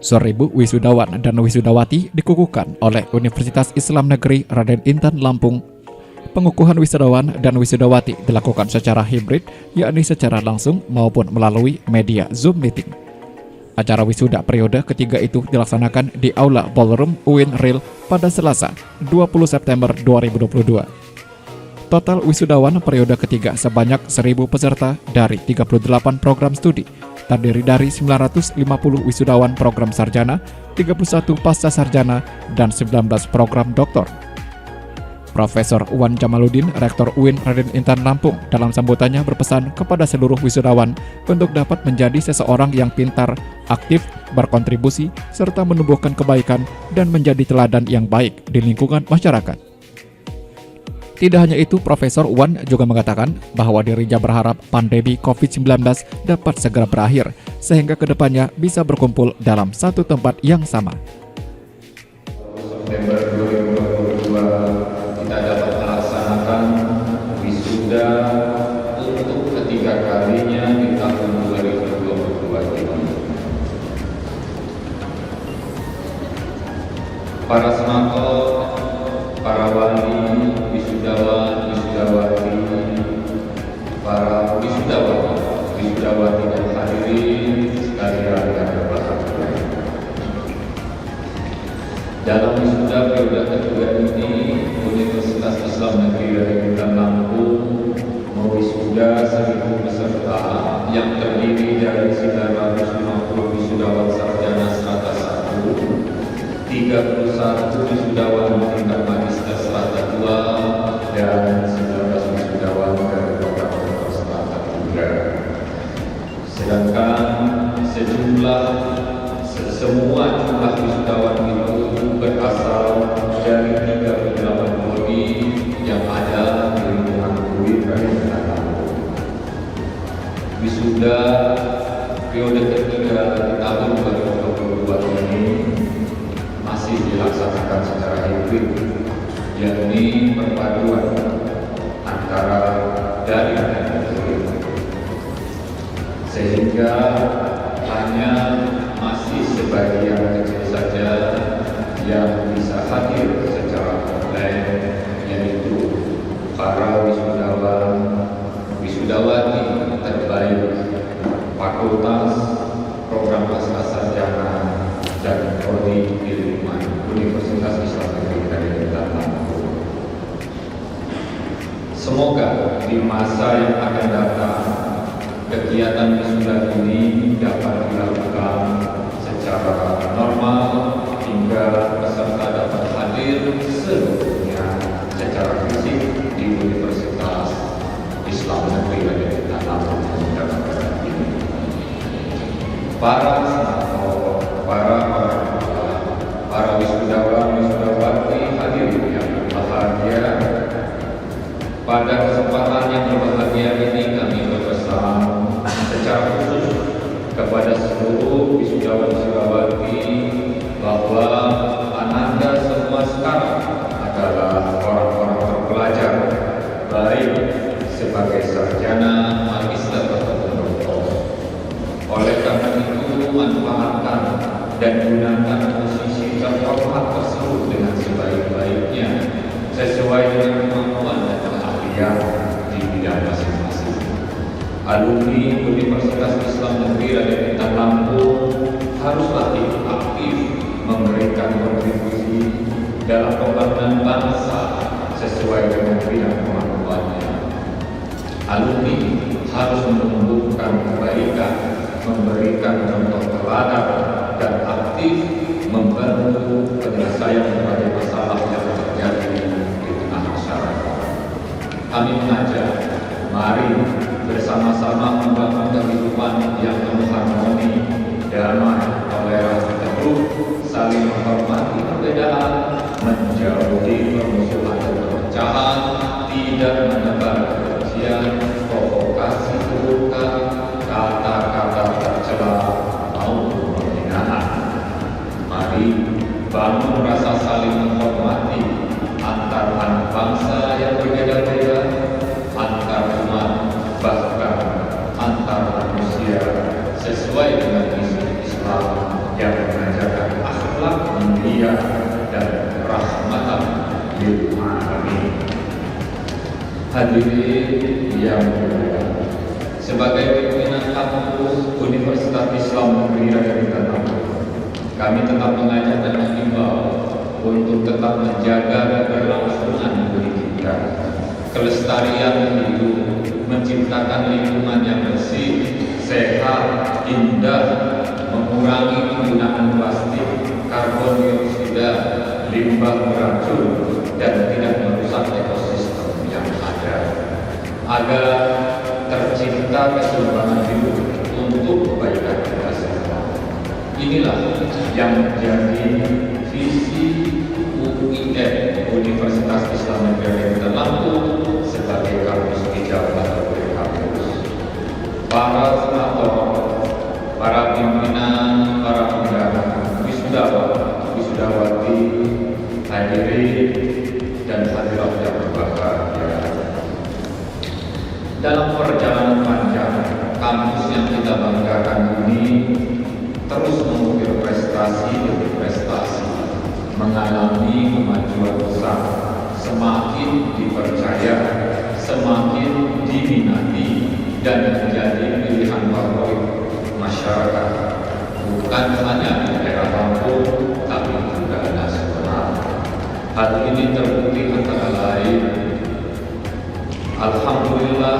1000 wisudawan dan wisudawati dikukuhkan oleh Universitas Islam Negeri Raden Intan Lampung. Pengukuhan wisudawan dan wisudawati dilakukan secara hibrid, yakni secara langsung maupun melalui media Zoom meeting. Acara wisuda periode ketiga itu dilaksanakan di Aula Ballroom UIN Real pada Selasa, 20 September 2022. Total wisudawan periode ketiga sebanyak 1.000 peserta dari 38 program studi, terdiri dari 950 wisudawan program sarjana, 31 pasca sarjana, dan 19 program doktor. Profesor Wan Jamaluddin, Rektor UIN Raden Intan Lampung, dalam sambutannya berpesan kepada seluruh wisudawan untuk dapat menjadi seseorang yang pintar, aktif, berkontribusi, serta menumbuhkan kebaikan dan menjadi teladan yang baik di lingkungan masyarakat. Tidak hanya itu, Profesor Wan juga mengatakan bahwa dirinya berharap pandemi COVID-19 dapat segera berakhir, sehingga kedepannya bisa berkumpul dalam satu tempat yang sama. September 2022 kita dapat melaksanakan wisuda untuk ketiga kalinya di tahun 2022 ini. Para senator, para wali, wisudawan, wisudawati, para wisudawati dan hadirin sekalian yang berbahagia. Dalam wisuda periode ketiga ini, Universitas Islam Negeri Raden Intan Lampung mewisuda 1.000 peserta yang terdiri dari 950 wisudawan sarjana strata 1, 31 wisudawan tingkat magister strata 2, dan 19 wisudawan dari program doktor strata 3. Sedangkan semua jumlah wisudawan itu berasal dari 38 prodi yang ada di lingkungan UIN Raden Intan Lampung. Wisuda periode ketiga di tahun 2022 ini masih dilaksanakan secara hibrid, yakni perpaduan antara daring dan daring, sehingga hanya masih sebagian kecil saja yang bisa hadir secara online, yaitu para wisudawati terbaik fakultas, program pasca sarjana, dan prodi di lingkungan Universitas Islam Negeri Raden Intan Lampung. Semoga di masa yang akan datang kegiatan wisuda ini dapat dilakukan secara normal hingga peserta dapat hadir seluruhnya secara fisik di Universitas Islam Negeri Raden Intan Lampung Jakarta ini. Para senator, para wisudawan, wisudawati hadirin yang berbahagia, pada kesempatan yang berbahagia ini kami berpesan secara khusus kepada seluruh wisudawan wisudawati bahwa Ananda semua sekarang adalah orang-orang terpelajar, baik sebagai sarjana, magister atau doktor. Oleh karena itu, manfaatkan dan gunakan posisi terhormat tersebut dengan sebaik-baiknya, sesuai dengan kemampuan dan keahlian di bidang masing-masing. Alumni Universitas Islam Negeri Raden Intan Lampung haruslah aktif memberikan kontribusi dalam pembangunan bangsa sesuai dengan bidang kemampuannya. Alumni harus menumbuhkan kebaikan, memberikan contoh teladan, dan aktif membantu penyelesaian berbagai masalah yang terjadi di tengah masyarakat. Kami mengajak, mari bersama-sama membangun kehidupan yang penuh harmoni, damai, toleran, teduh, saling menghormati perbedaan, menjauhi permusuhan dan perpecahan, Hadirin yang berbahagia, sebagai pimpinan kampus Universitas Islam Negeri Raden Intan Lampung, kami tetap mengajak dan mengimbau untuk tetap menjaga keberlangsungan pendidikan, kelestarian hidup, menciptakan lingkungan yang bersih, sehat, indah, mengurangi penggunaan plastik, karbon dioksida, limbah beracun, dan tidak merusak ekosistem yang ada, agar tercipta keseimbangan hidup untuk kebaikan kita semua. Inilah yang menjadi visi UIN, Universitas Islam Negeri Raden Lampung, sebagai kampus hijau atau kampus. Para senator, para pimpinan, para undangan, wisudawan, wisudawati, hadirin dan hadirat yang berbahagia. Dalam perjalanan panjang, kampus yang kita banggakan ini terus mengukir prestasi demi prestasi, mengalami kemajuan besar, semakin dipercaya, semakin diminati, dan menjadi pilihan favorit masyarakat, bukan hanya di daerah Lampung, tapi juga nasional. Hal ini terbukti antara lain, alhamdulillah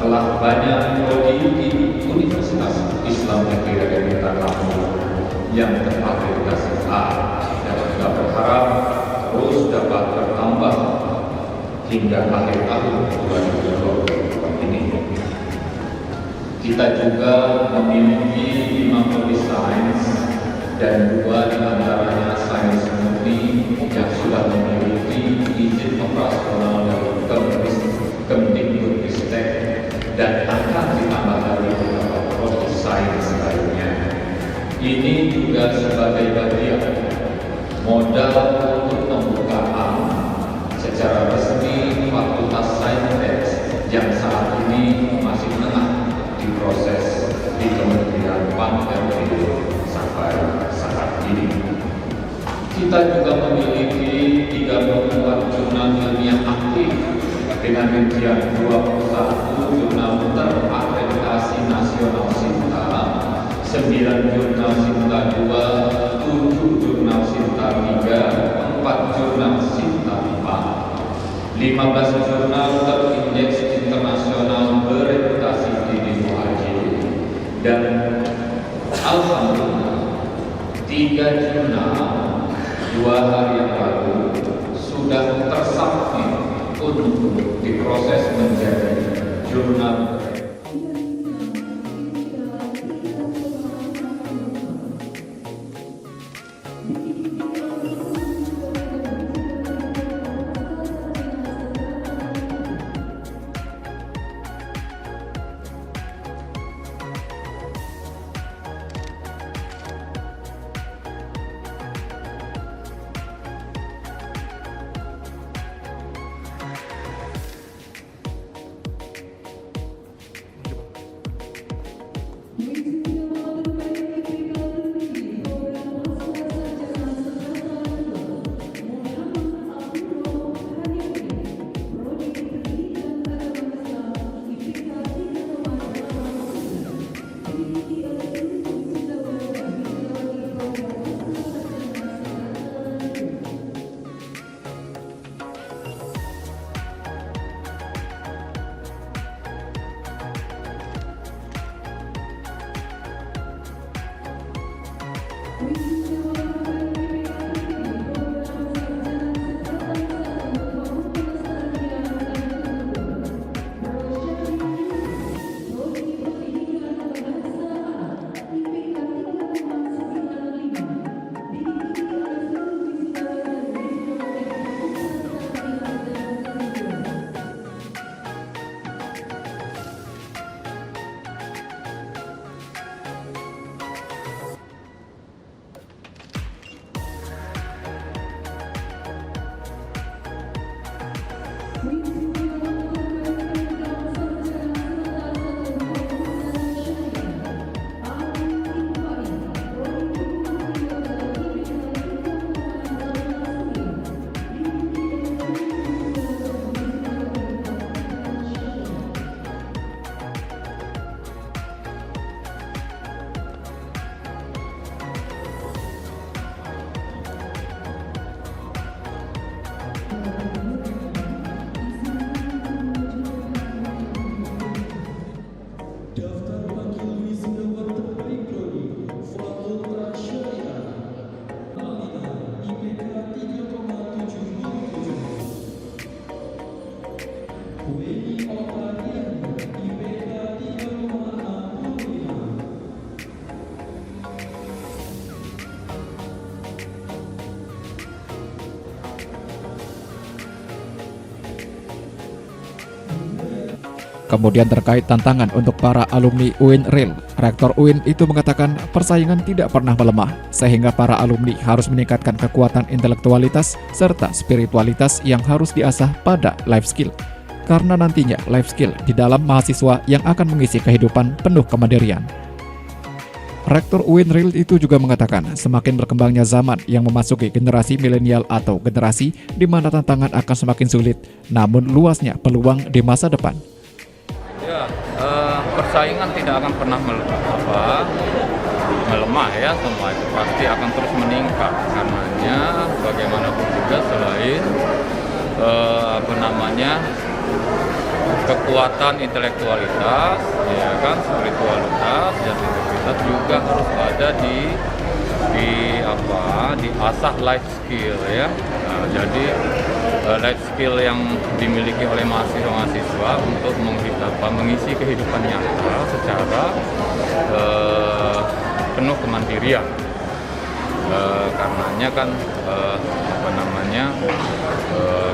telah banyak prodi di Universitas Islam Negeri Raden Intan Lampung yang terakreditasi A, dan kita berharap terus dapat bertambah hingga akhir tahun 2022 ini. Kita juga memiliki 5 prodi sains dan 2 diantaranya sains murni yang sudah memiliki izin operasional dari Kemdikbudristek dan akan ditambah lagi beberapa prodi sains lainnya. Ini juga sebagai bagian modal untuk pembukaan secara resmi Fakultas Saintek yang saat ini masih tengah diproses di Kementerian PAN dan Pendidikan sampai saat ini. Kita juga memiliki 34 jurnal ilmiah aktif dengan rincian 21 jurnal terakreditasi nasional Sinta, 9 jurnal Sinta 2, 7 jurnal Sinta 3, 4 jurnal Sinta 4, 15 jurnal terindeks internasional bereputasi tinggi wajib, dan alhamdulillah 3 jurnal 2 hari yang lalu sudah tersubmit untuk diproses menjadi jurnal. Kemudian terkait tantangan untuk para alumni UIN-RIL, Rektor UIN itu mengatakan persaingan tidak pernah melemah, sehingga para alumni harus meningkatkan kekuatan intelektualitas serta spiritualitas yang harus diasah pada life skill. Karena nantinya life skill di dalam mahasiswa yang akan mengisi kehidupan penuh kemandirian. Rektor UIN-RIL itu juga mengatakan semakin berkembangnya zaman yang memasuki generasi milenial atau generasi di mana tantangan akan semakin sulit, namun luasnya peluang di masa depan. Ya, persaingan tidak akan pernah melemah ya, semua itu pasti akan terus meningkat. Karenanya bagaimanapun juga selain kekuatan intelektualitas, ya kan, spiritualitas dan integritas juga harus ada di asah life skill ya. Nah, jadi life skill yang dimiliki oleh mahasiswa untuk mengisi kehidupan nyata secara penuh kemandirian. Karenanya kan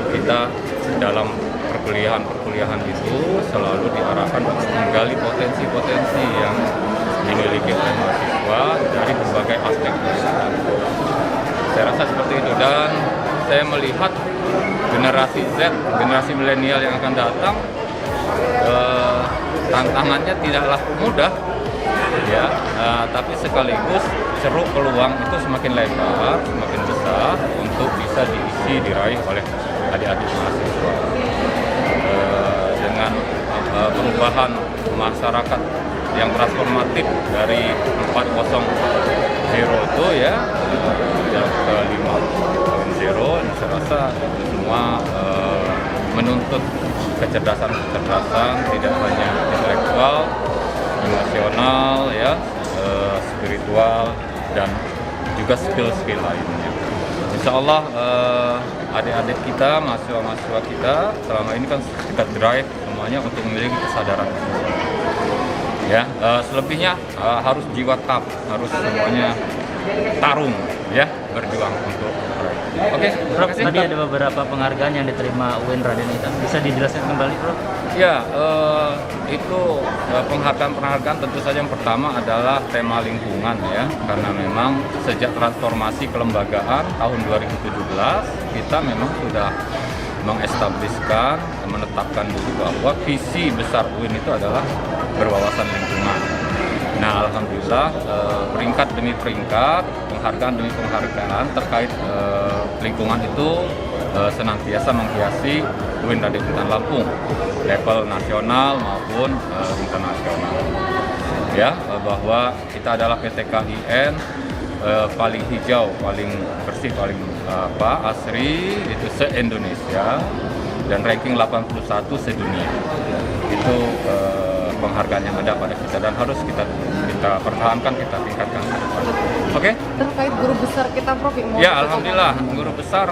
kita dalam perkuliahan itu selalu diarahkan untuk menggali potensi-potensi yang dimiliki oleh mahasiswa dari berbagai aspek. Saya rasa seperti itu, dan saya melihat generasi Z, generasi milenial yang akan datang, tantangannya tidaklah mudah, ya, tapi sekaligus ceruk peluang itu semakin lebar, semakin besar untuk bisa diisi, diraih oleh adik-adik mahasiswa. Dengan perubahan masyarakat yang transformatif dari 4.0 itu ya ke 5.0, saya rasa semua menuntut kecerdasan tidak hanya intelektual, emosional, ya, spiritual, dan juga skill-skill lainnya. Insya Allah adik-adik kita, mahasiswa-mahasiswa kita selama ini kan kita drive semuanya untuk memiliki kesadaran. Ya, selebihnya harus jiwa tap, harus semuanya tarung, ya, berjuang untuk. Oke, Prof, tadi ada beberapa penghargaan yang diterima UIN Raden Intan. Bisa dijelaskan kembali, Prof? Ya, itu penghargaan tentu saja yang pertama adalah tema lingkungan ya, karena memang sejak transformasi kelembagaan tahun 2017 kita memang sudah mengestabliskan, menetapkan dulu bahwa visi besar UIN itu adalah berwawasan lingkungan. Nah, alhamdulillah peringkat demi peringkat, penghargaan demi penghargaan terkait lingkungan itu senantiasa menghiasi UIN Raden Intan Lampung, level nasional maupun internasional. Ya, bahwa kita adalah PT KIN paling hijau, paling bersih, paling asri itu se-Indonesia, dan ranking 81 sedunia. Itu penghargaan yang ada pada kita dan harus kita pertahankan, kita tingkatkan. Oke? Terkait guru besar kita, Prof. Ya, alhamdulillah guru besar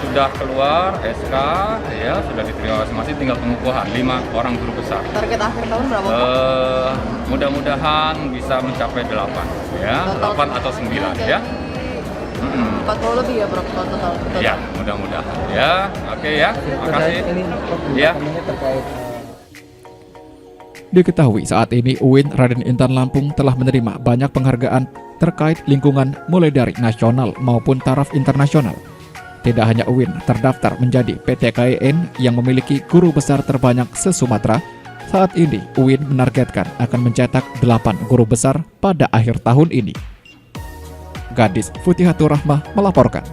sudah keluar SK, ya, sudah diterima masing-masing, tinggal pengukuhan 5 orang guru besar. Target akhir tahun berapa? Mudah-mudahan bisa mencapai 8, ya, 8 atau 9, ya. 40 lebih ya, Prof, total. Ya, mudah-mudahan. Ya, oke ya. Makasih. Ya. Diketahui saat ini UIN Raden Intan Lampung telah menerima banyak penghargaan terkait lingkungan mulai dari nasional maupun taraf internasional. Tidak hanya UIN terdaftar menjadi PT KIN yang memiliki guru besar terbanyak se-Sumatera, saat ini UIN menargetkan akan mencetak 8 guru besar pada akhir tahun ini. Gadis Futihatur Rahmah melaporkan.